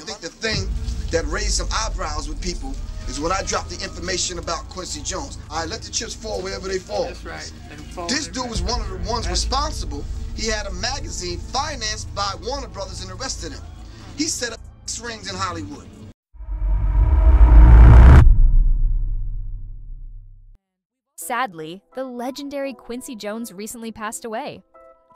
think the thing that raised some eyebrows with people is when I dropped the information about Quincy Jones. All right, let the chips fall wherever they fall. That's right. This dude was one of the ones responsible. He had a magazine financed by Warner Brothers and the rest of them. He set up rings in Hollywood. Sadly, the legendary Quincy Jones recently passed away.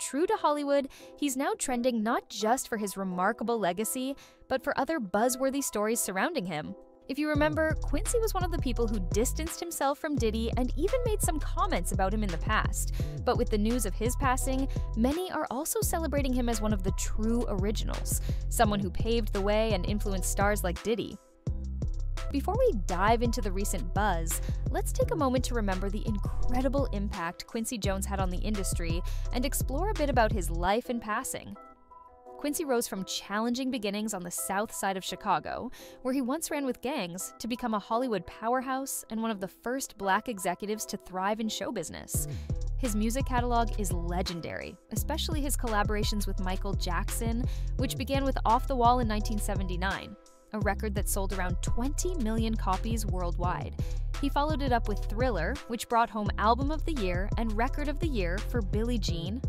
True to Hollywood, he's now trending not just for his remarkable legacy, but for other buzzworthy stories surrounding him. If you remember, Quincy was one of the people who distanced himself from Diddy and even made some comments about him in the past. But with the news of his passing, many are also celebrating him as one of the true originals, someone who paved the way and influenced stars like Diddy. Before we dive into the recent buzz, let's take a moment to remember the incredible impact Quincy Jones had on the industry and explore a bit about his life and passing. Quincy rose from challenging beginnings on the south side of Chicago, where he once ran with gangs, to become a Hollywood powerhouse and one of the first Black executives to thrive in show business. His music catalog is legendary, especially his collaborations with Michael Jackson, which began with Off the Wall in 1979. A record that sold around 20 million copies worldwide. He followed it up with Thriller, which brought home Album of the Year and Record of the Year for Billie Jean.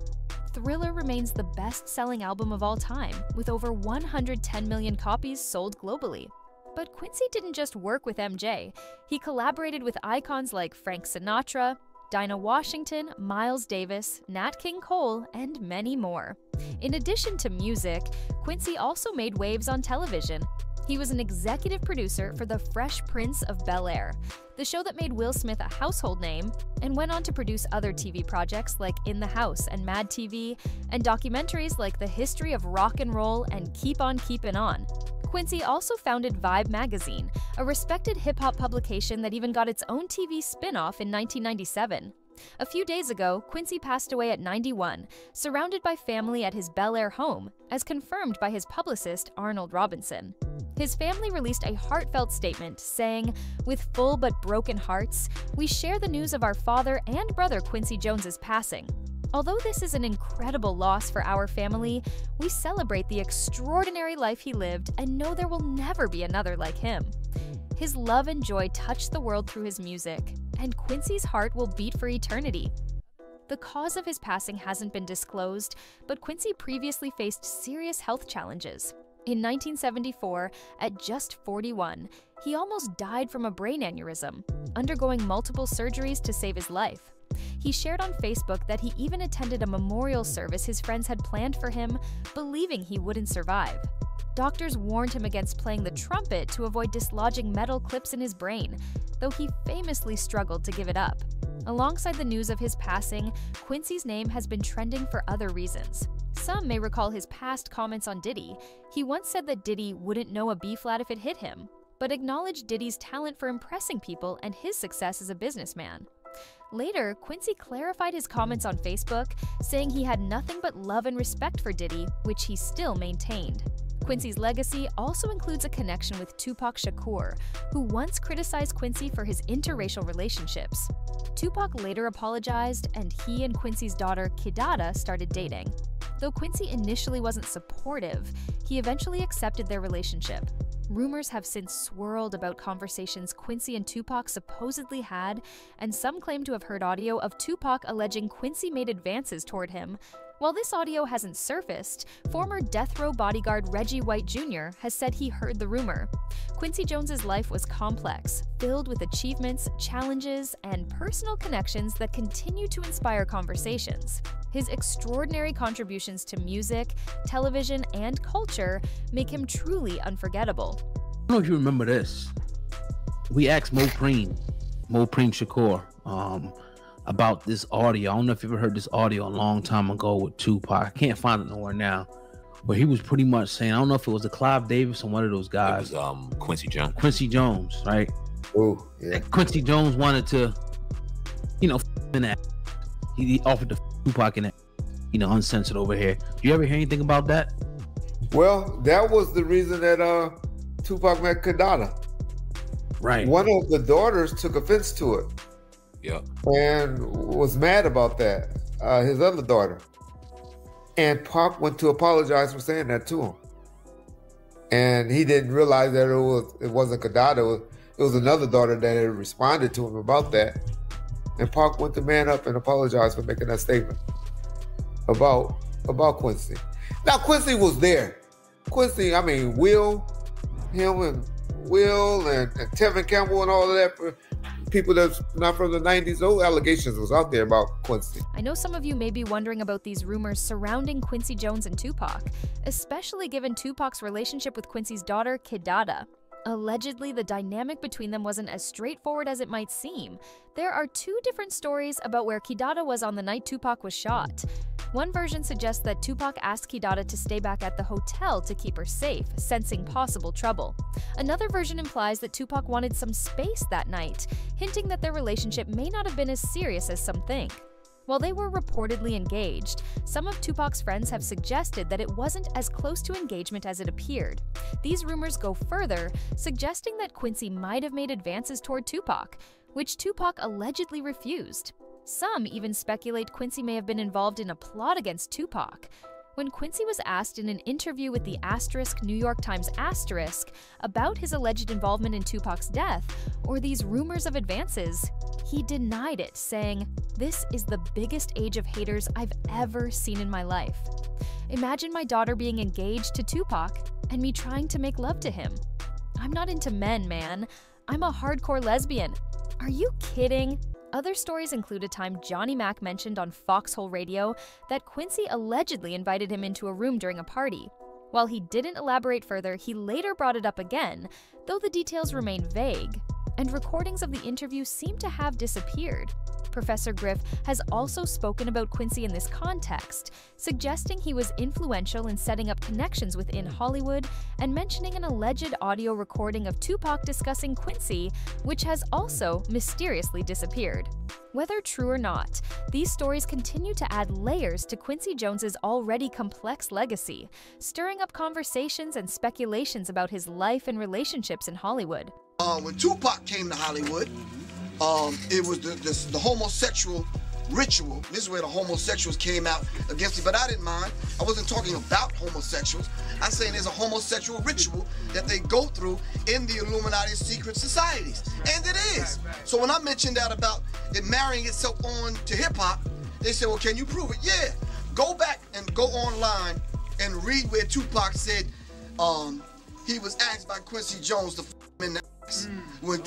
Thriller remains the best-selling album of all time, with over 110 million copies sold globally. But Quincy didn't just work with MJ. He collaborated with icons like Frank Sinatra, Dinah Washington, Miles Davis, Nat King Cole, and many more. In addition to music, Quincy also made waves on television. He was an executive producer for The Fresh Prince of Bel-Air, the show that made Will Smith a household name, and went on to produce other TV projects like In the House and Mad TV, and documentaries like The History of Rock and Roll and Keep On Keepin' On. Quincy also founded Vibe magazine, a respected hip-hop publication that even got its own TV spin-off in 1997. A few days ago, Quincy passed away at 91, surrounded by family at his Bel-Air home, as confirmed by his publicist, Arnold Robinson. His family released a heartfelt statement saying, "With full but broken hearts, we share the news of our father and brother Quincy Jones's passing. Although this is an incredible loss for our family, we celebrate the extraordinary life he lived and know there will never be another like him. His love and joy touched the world through his music, and Quincy's heart will beat for eternity." The cause of his passing hasn't been disclosed, but Quincy previously faced serious health challenges. In 1974, at just 41, he almost died from a brain aneurysm, undergoing multiple surgeries to save his life. He shared on Facebook that he even attended a memorial service his friends had planned for him, believing he wouldn't survive. Doctors warned him against playing the trumpet to avoid dislodging metal clips in his brain, though he famously struggled to give it up. Alongside the news of his passing, Quincy's name has been trending for other reasons. Some may recall his past comments on Diddy. He once said that Diddy wouldn't know a B-flat if it hit him, but acknowledged Diddy's talent for impressing people and his success as a businessman. Later, Quincy clarified his comments on Facebook, saying he had nothing but love and respect for Diddy, which he still maintained. Quincy's legacy also includes a connection with Tupac Shakur, who once criticized Quincy for his interracial relationships. Tupac later apologized, and he and Quincy's daughter, Kidada, started dating. Though Quincy initially wasn't supportive, he eventually accepted their relationship. Rumors have since swirled about conversations Quincy and Tupac supposedly had, and some claim to have heard audio of Tupac alleging Quincy made advances toward him. While this audio hasn't surfaced, former death row bodyguard Reggie White Jr. has said he heard the rumor. Quincy Jones's life was complex, filled with achievements, challenges, and personal connections that continue to inspire conversations. His extraordinary contributions to music, television, and culture make him truly unforgettable. I don't know if you remember this. We asked Mo Preem Shakur, about this audio. I don't know if you ever heard this audio a long time ago with Tupac. I can't find it nowhere now. But he was pretty much saying, I don't know if it was a Clive Davis or one of those guys. It was Quincy Jones. Quincy Jones, right? Oh, yeah. Quincy Jones wanted to, in that. He offered to Tupac in that, uncensored over here. Do you ever hear anything about that? Well, that was the reason that Tupac met Kidada. Right. One of the daughters took offense to it. Yep. And was mad about that, his other daughter. And Pac went to apologize for saying that to him. and he didn't realize that it wasn't Kidada. It was another daughter that had responded to him about that. And Pac went the man up and apologized for making that statement about Quincy. Now Quincy was there. Quincy, I mean, Will and Tevin Campbell and all of that, people that's not from the 90s, those allegations was out there about Quincy. I know some of you may be wondering about these rumors surrounding Quincy Jones and Tupac, especially given Tupac's relationship with Quincy's daughter, Kidada. Allegedly, the dynamic between them wasn't as straightforward as it might seem. There are two different stories about where Kidada was on the night Tupac was shot. One version suggests that Tupac asked Kidada to stay back at the hotel to keep her safe, sensing possible trouble. Another version implies that Tupac wanted some space that night, hinting that their relationship may not have been as serious as some think. While they were reportedly engaged, some of Tupac's friends have suggested that it wasn't as close to engagement as it appeared. These rumors go further, suggesting that Quincy might have made advances toward Tupac, which Tupac allegedly refused. Some even speculate Quincy may have been involved in a plot against Tupac. When Quincy was asked in an interview with the New York Times about his alleged involvement in Tupac's death or these rumors of advances, he denied it, saying, "This is the biggest age of haters I've ever seen in my life. Imagine my daughter being engaged to Tupac and me trying to make love to him. I'm not into men, man. I'm a hardcore lesbian. Are you kidding?" Other stories include a time Johnny Mac mentioned on Foxhole Radio that Quincy allegedly invited him into a room during a party. While he didn't elaborate further, he later brought it up again, though the details remain vague, and recordings of the interview seem to have disappeared. Professor Griff has also spoken about Quincy in this context, suggesting he was influential in setting up connections within Hollywood and mentioning an alleged audio recording of Tupac discussing Quincy, which has also mysteriously disappeared. Whether true or not, these stories continue to add layers to Quincy Jones's already complex legacy, stirring up conversations and speculations about his life and relationships in Hollywood. When Tupac came to Hollywood, it was the homosexual ritual. This is where the homosexuals came out against it, but I didn't mind. I wasn't talking about homosexuals. I'm saying there's a homosexual ritual that they go through in the Illuminati secret societies, and it is. So when I mentioned that about it marrying itself on to hip-hop, they said, well, can you prove it? Yeah. Go back and go online and read where Tupac said he was asked by Quincy Jones to f him in the ass. When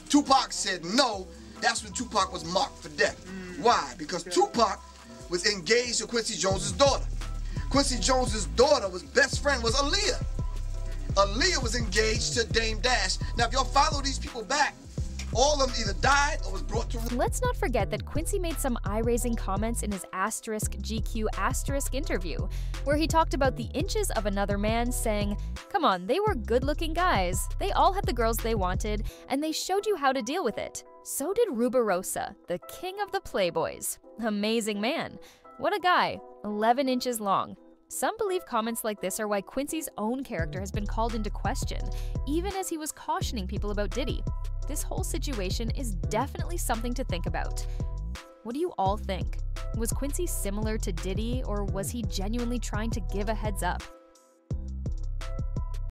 Tupac said no, that's when Tupac was marked for death. Why? Because Tupac was engaged to Quincy Jones's daughter. Quincy Jones's daughter was best friend was Aaliyah. Aaliyah was engaged to Dame Dash. Now, if y'all follow these people back, all of them either died or was brought to... Let's not forget that Quincy made some eye-raising comments in his *GQ* interview, where he talked about the inches of another man, saying, "Come on, they were good-looking guys. They all had the girls they wanted, and they showed you how to deal with it. So did Rubirosa, the king of the Playboys. Amazing man. What a guy. 11 inches long." Some believe comments like this are why Quincy's own character has been called into question, even as he was cautioning people about Diddy. This whole situation is definitely something to think about. What do you all think? Was Quincy similar to Diddy, or was he genuinely trying to give a heads up?